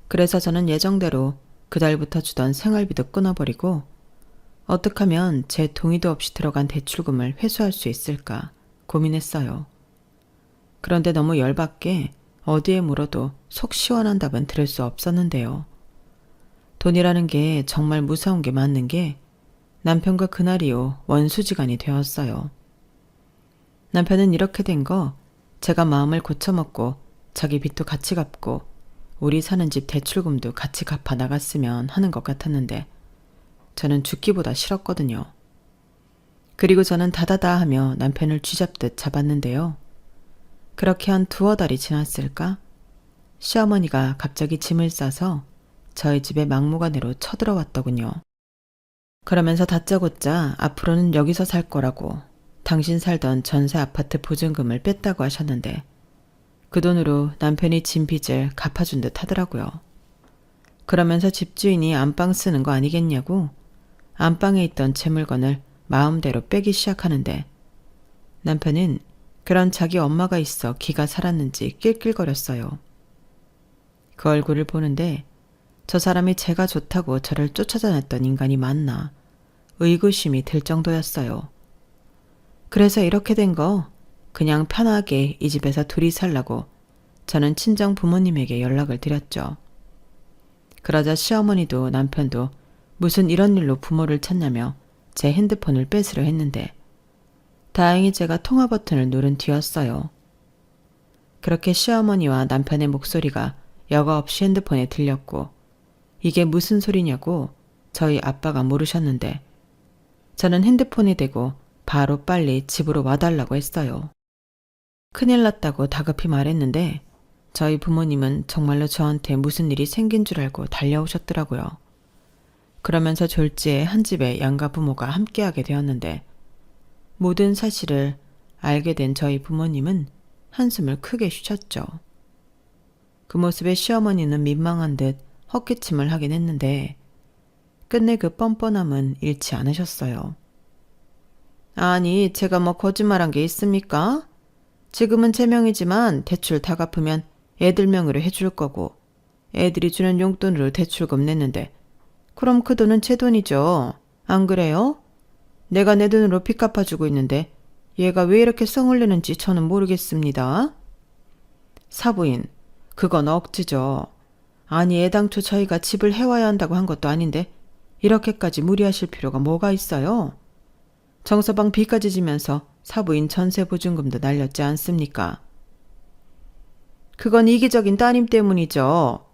그래서 저는 예정대로 그달부터 주던 생활비도 끊어버리고 어떻게 하면 제 동의도 없이 들어간 대출금을 회수할 수 있을까 고민했어요. 그런데 너무 열받게 어디에 물어도 속 시원한 답은 들을 수 없었는데요. 돈이라는 게 정말 무서운 게 맞는 게 남편과 그날 이후 원수지간이 되었어요. 남편은 이렇게 된 거 제가 마음을 고쳐먹고 자기 빚도 같이 갚고 우리 사는 집 대출금도 같이 갚아 나갔으면 하는 것 같았는데 저는 죽기보다 싫었거든요. 그리고 저는 다다다 하며 남편을 쥐잡듯 잡았는데요. 그렇게 한 두어 달이 지났을까? 시어머니가 갑자기 짐을 싸서 저희 집에 막무가내로 쳐들어왔더군요. 그러면서 다짜고짜 앞으로는 여기서 살 거라고 당신 살던 전세 아파트 보증금을 뺐다고 하셨는데 그 돈으로 남편이 진 빚을 갚아준 듯 하더라고요. 그러면서 집주인이 안방 쓰는 거 아니겠냐고 안방에 있던 제 물건을 마음대로 빼기 시작하는데 남편은 그런 자기 엄마가 있어 기가 살았는지 낄낄거렸어요. 그 얼굴을 보는데 저 사람이 제가 좋다고 저를 쫓아다녔던 인간이 맞나 의구심이 들 정도였어요. 그래서 이렇게 된 거 그냥 편하게 이 집에서 둘이 살라고 저는 친정 부모님에게 연락을 드렸죠. 그러자 시어머니도 남편도 무슨 이런 일로 부모를 찾냐며 제 핸드폰을 뺏으려 했는데 다행히 제가 통화 버튼을 누른 뒤였어요. 그렇게 시어머니와 남편의 목소리가 여과 없이 핸드폰에 들렸고 이게 무슨 소리냐고 저희 아빠가 물으셨는데 저는 핸드폰에 대고 바로 빨리 집으로 와달라고 했어요. 큰일 났다고 다급히 말했는데 저희 부모님은 정말로 저한테 무슨 일이 생긴 줄 알고 달려오셨더라고요. 그러면서 졸지에 한 집에 양가 부모가 함께하게 되었는데 모든 사실을 알게 된 저희 부모님은 한숨을 크게 쉬셨죠. 그 모습에 시어머니는 민망한 듯 헛기침을 하긴 했는데 끝내 그 뻔뻔함은 잃지 않으셨어요. 아니, 제가 뭐 거짓말한 게 있습니까? 지금은 제 명이지만 대출 다 갚으면 애들 명의로 해줄 거고 애들이 주는 용돈으로 대출금 냈는데 그럼 그 돈은 제 돈이죠. 안 그래요? 내가 내 돈으로 빚 갚아주고 있는데 얘가 왜 이렇게 성을 내는지 저는 모르겠습니다. 사부인, 그건 억지죠. 아니, 애당초 저희가 집을 해와야 한다고 한 것도 아닌데 이렇게까지 무리하실 필요가 뭐가 있어요? 정서방 빚까지 지면서 사부인 전세 보증금도 날렸지 않습니까? 그건 이기적인 따님 때문이죠.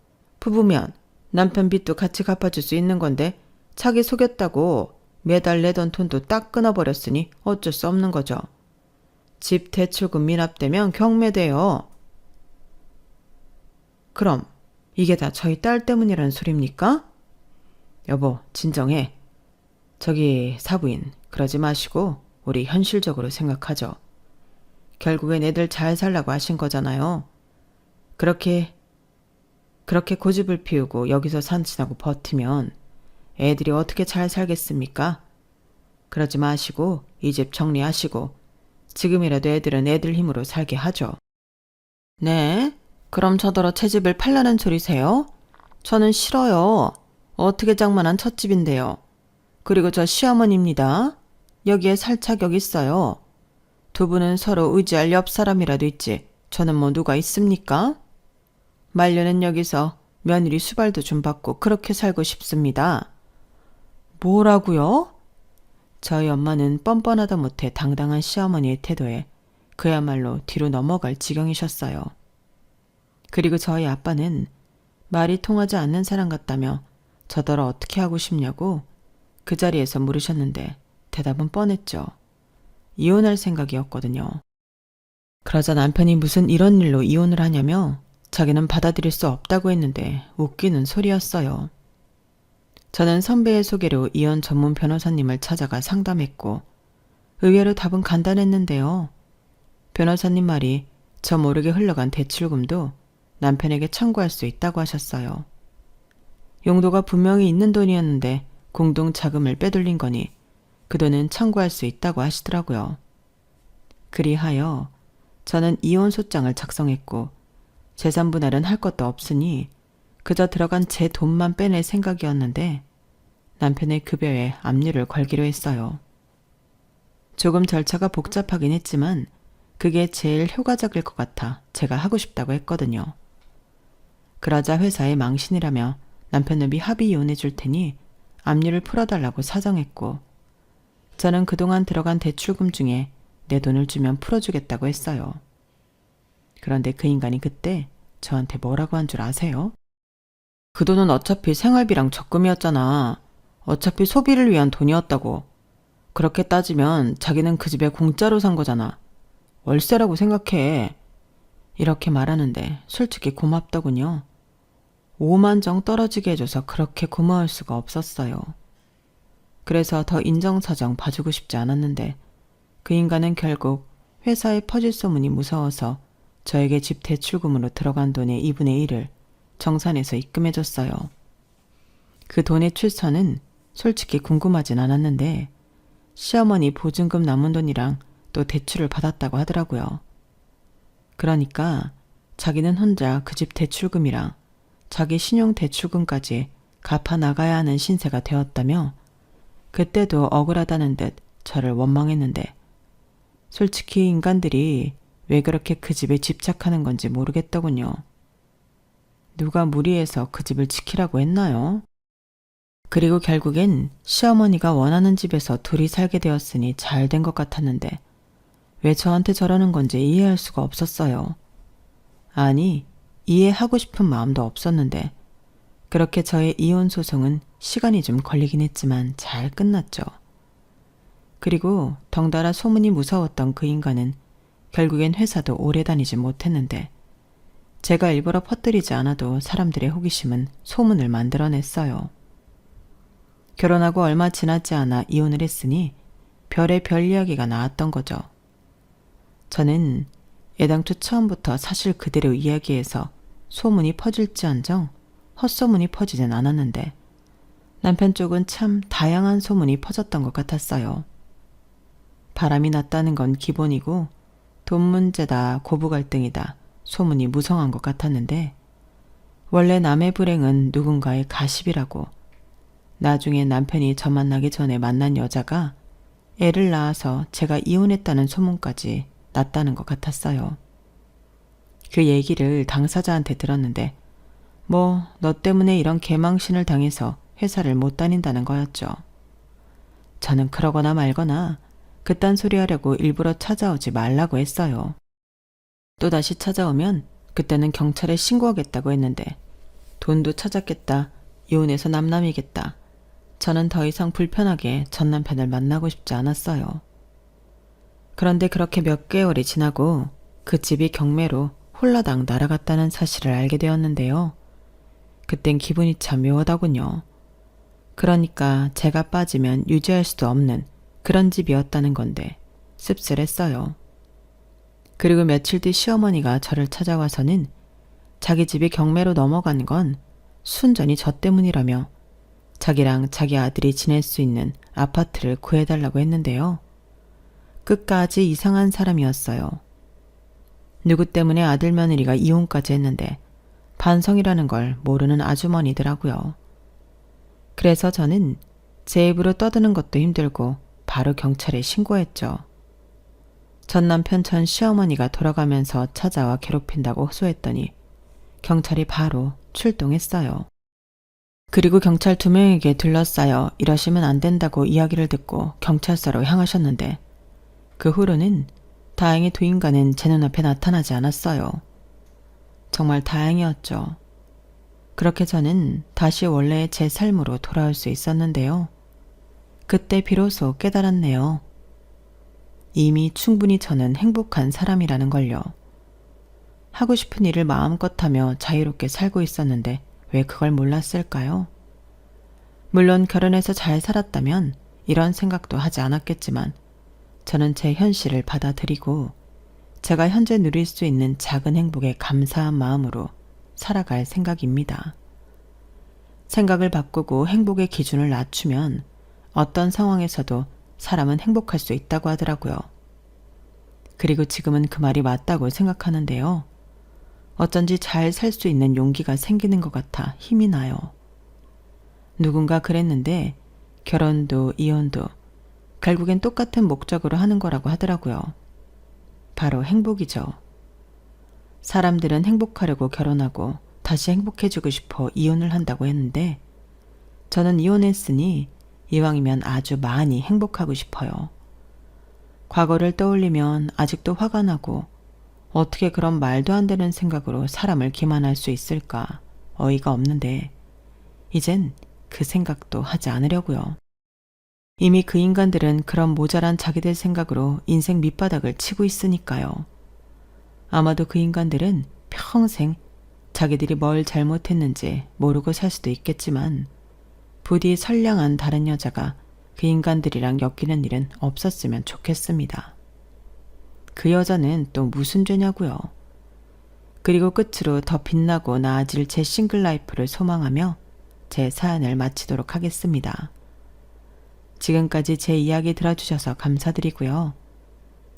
부부면 남편 빚도 같이 갚아줄 수 있는 건데 자기 속였다고 매달 내던 돈도 딱 끊어버렸으니 어쩔 수 없는 거죠. 집 대출금 미납되면 경매돼요. 그럼 이게 다 저희 딸 때문이라는 소리입니까? 여보, 진정해. 저기 사부인, 그러지 마시고 우리 현실적으로 생각하죠. 결국엔 애들 잘 살라고 하신 거잖아요. 그렇게 고집을 피우고 여기서 산친하고 버티면 애들이 어떻게 잘 살겠습니까? 그러지 마시고 이 집 정리하시고 지금이라도 애들은 애들 힘으로 살게 하죠. 네? 그럼 저더러 제 집을 팔라는 소리세요? 저는 싫어요. 어떻게 장만한 첫집인데요. 그리고 저 시어머니입니다. 여기에 살 자격 있어요. 두 분은 서로 의지할 옆 사람이라도 있지. 저는 뭐 누가 있습니까? 말년엔 여기서 며느리 수발도 좀 받고 그렇게 살고 싶습니다. 뭐라고요? 저희 엄마는 뻔뻔하다 못해 당당한 시어머니의 태도에 그야말로 뒤로 넘어갈 지경이셨어요. 그리고 저희 아빠는 말이 통하지 않는 사람 같다며 저더러 어떻게 하고 싶냐고 그 자리에서 물으셨는데 대답은 뻔했죠. 이혼할 생각이었거든요. 그러자 남편이 무슨 이런 일로 이혼을 하냐며 자기는 받아들일 수 없다고 했는데 웃기는 소리였어요. 저는 선배의 소개로 이혼 전문 변호사님을 찾아가 상담했고 의외로 답은 간단했는데요. 변호사님 말이 저 모르게 흘러간 대출금도 남편에게 청구할 수 있다고 하셨어요. 용도가 분명히 있는 돈이었는데 공동 자금을 빼돌린 거니 그 돈은 청구할 수 있다고 하시더라고요. 그리하여 저는 이혼 소장을 작성했고 재산 분할은 할 것도 없으니 그저 들어간 제 돈만 빼낼 생각이었는데 남편의 급여에 압류를 걸기로 했어요. 조금 절차가 복잡하긴 했지만 그게 제일 효과적일 것 같아 제가 하고 싶다고 했거든요. 그러자 회사에 망신이라며 남편놈이 합의 이혼해 줄 테니 압류를 풀어달라고 사정했고 저는 그동안 들어간 대출금 중에 내 돈을 주면 풀어주겠다고 했어요. 그런데 그 인간이 그때 저한테 뭐라고 한 줄 아세요? 그 돈은 어차피 생활비랑 적금이었잖아. 어차피 소비를 위한 돈이었다고. 그렇게 따지면 자기는 그 집에 공짜로 산 거잖아. 월세라고 생각해. 이렇게 말하는데 솔직히 고맙더군요. 5만 정 떨어지게 해줘서 그렇게 고마울 수가 없었어요. 그래서 더 인정사정 봐주고 싶지 않았는데 그 인간은 결국 회사에 퍼질 소문이 무서워서 저에게 집 대출금으로 들어간 돈의 2분의 1을 정산해서 입금해줬어요. 그 돈의 출처는 솔직히 궁금하진 않았는데 시어머니 보증금 남은 돈이랑 또 대출을 받았다고 하더라고요. 그러니까 자기는 혼자 그 집 대출금이랑 자기 신용 대출금까지 갚아 나가야 하는 신세가 되었다며 그때도 억울하다는 듯 저를 원망했는데 솔직히 인간들이 왜 그렇게 그 집에 집착하는 건지 모르겠더군요. 누가 무리해서 그 집을 지키라고 했나요? 그리고 결국엔 시어머니가 원하는 집에서 둘이 살게 되었으니 잘 된 것 같았는데 왜 저한테 저러는 건지 이해할 수가 없었어요. 아니, 이해하고 싶은 마음도 없었는데 그렇게 저의 이혼 소송은 시간이 좀 걸리긴 했지만 잘 끝났죠. 그리고 덩달아 소문이 무서웠던 그 인간은 결국엔 회사도 오래 다니지 못했는데 제가 일부러 퍼뜨리지 않아도 사람들의 호기심은 소문을 만들어냈어요. 결혼하고 얼마 지나지 않아 이혼을 했으니 별의 별 이야기가 나왔던 거죠. 저는 애당초 처음부터 사실 그대로 이야기해서 소문이 퍼질지언정 헛소문이 퍼지진 않았는데 남편 쪽은 참 다양한 소문이 퍼졌던 것 같았어요. 바람이 났다는 건 기본이고 돈 문제다 고부 갈등이다 소문이 무성한 것 같았는데 원래 남의 불행은 누군가의 가십이라고 나중에 남편이 저 만나기 전에 만난 여자가 애를 낳아서 제가 이혼했다는 소문까지 났다는 것 같았어요. 그 얘기를 당사자한테 들었는데 뭐 너 때문에 이런 개망신을 당해서 회사를 못 다닌다는 거였죠. 저는 그러거나 말거나 그딴 소리 하려고 일부러 찾아오지 말라고 했어요. 또다시 찾아오면 그때는 경찰에 신고하겠다고 했는데 돈도 찾았겠다. 이혼해서 남남이겠다. 저는 더 이상 불편하게 전 남편을 만나고 싶지 않았어요. 그런데 그렇게 몇 개월이 지나고 그 집이 경매로 홀라당 날아갔다는 사실을 알게 되었는데요. 그땐 기분이 참 묘하더군요. 그러니까 제가 빠지면 유지할 수도 없는 그런 집이었다는 건데 씁쓸했어요. 그리고 며칠 뒤 시어머니가 저를 찾아와서는 자기 집이 경매로 넘어간 건 순전히 저 때문이라며 자기랑 자기 아들이 지낼 수 있는 아파트를 구해달라고 했는데요. 끝까지 이상한 사람이었어요. 누구 때문에 아들 며느리가 이혼까지 했는데 반성이라는 걸 모르는 아주머니더라고요. 그래서 저는 제 입으로 떠드는 것도 힘들고 바로 경찰에 신고했죠. 전 남편 전 시어머니가 돌아가면서 찾아와 괴롭힌다고 호소했더니 경찰이 바로 출동했어요. 그리고 경찰 2명에게 둘러싸여 이러시면 안 된다고 이야기를 듣고 경찰서로 향하셨는데 그 후로는 다행히 두 인간은 제 눈앞에 나타나지 않았어요. 정말 다행이었죠. 그렇게 저는 다시 원래의 제 삶으로 돌아올 수 있었는데요. 그때 비로소 깨달았네요. 이미 충분히 저는 행복한 사람이라는 걸요. 하고 싶은 일을 마음껏 하며 자유롭게 살고 있었는데 왜 그걸 몰랐을까요? 물론 결혼해서 잘 살았다면 이런 생각도 하지 않았겠지만 저는 제 현실을 받아들이고 제가 현재 누릴 수 있는 작은 행복에 감사한 마음으로 살아갈 생각입니다. 생각을 바꾸고 행복의 기준을 낮추면 어떤 상황에서도 사람은 행복할 수 있다고 하더라고요. 그리고 지금은 그 말이 맞다고 생각하는데요. 어쩐지 잘 살 수 있는 용기가 생기는 것 같아 힘이 나요. 누군가 그랬는데 결혼도 이혼도 결국엔 똑같은 목적으로 하는 거라고 하더라고요. 바로 행복이죠. 사람들은 행복하려고 결혼하고 다시 행복해지고 싶어 이혼을 한다고 했는데 저는 이혼했으니 이왕이면 아주 많이 행복하고 싶어요. 과거를 떠올리면 아직도 화가 나고 어떻게 그런 말도 안 되는 생각으로 사람을 기만할 수 있을까 어이가 없는데 이젠 그 생각도 하지 않으려고요. 이미 그 인간들은 그런 모자란 자기들 생각으로 인생 밑바닥을 치고 있으니까요. 아마도 그 인간들은 평생 자기들이 뭘 잘못했는지 모르고 살 수도 있겠지만 부디 선량한 다른 여자가 그 인간들이랑 엮이는 일은 없었으면 좋겠습니다. 그 여자는 또 무슨 죄냐고요. 그리고 끝으로 더 빛나고 나아질 제 싱글 라이프를 소망하며 제 사연을 마치도록 하겠습니다. 지금까지 제 이야기 들어주셔서 감사드리고요.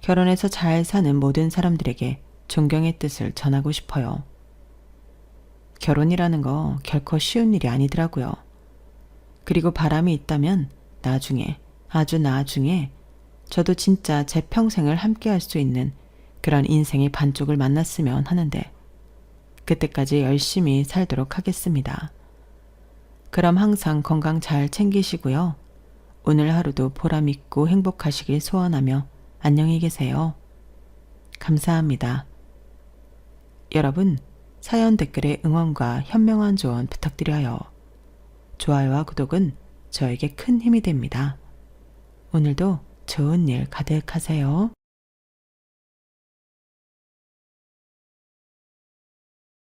결혼해서 잘 사는 모든 사람들에게 존경의 뜻을 전하고 싶어요. 결혼이라는 거 결코 쉬운 일이 아니더라고요. 그리고 바람이 있다면 나중에, 아주 나중에 저도 진짜 제 평생을 함께 할 수 있는 그런 인생의 반쪽을 만났으면 하는데 그때까지 열심히 살도록 하겠습니다. 그럼 항상 건강 잘 챙기시고요. 오늘 하루도 보람있고 행복하시길 소원하며 안녕히 계세요. 감사합니다. 여러분, 사연 댓글에 응원과 현명한 조언 부탁드려요. 좋아요와 구독은 저에게 큰 힘이 됩니다. 오늘도 좋은 일 가득하세요.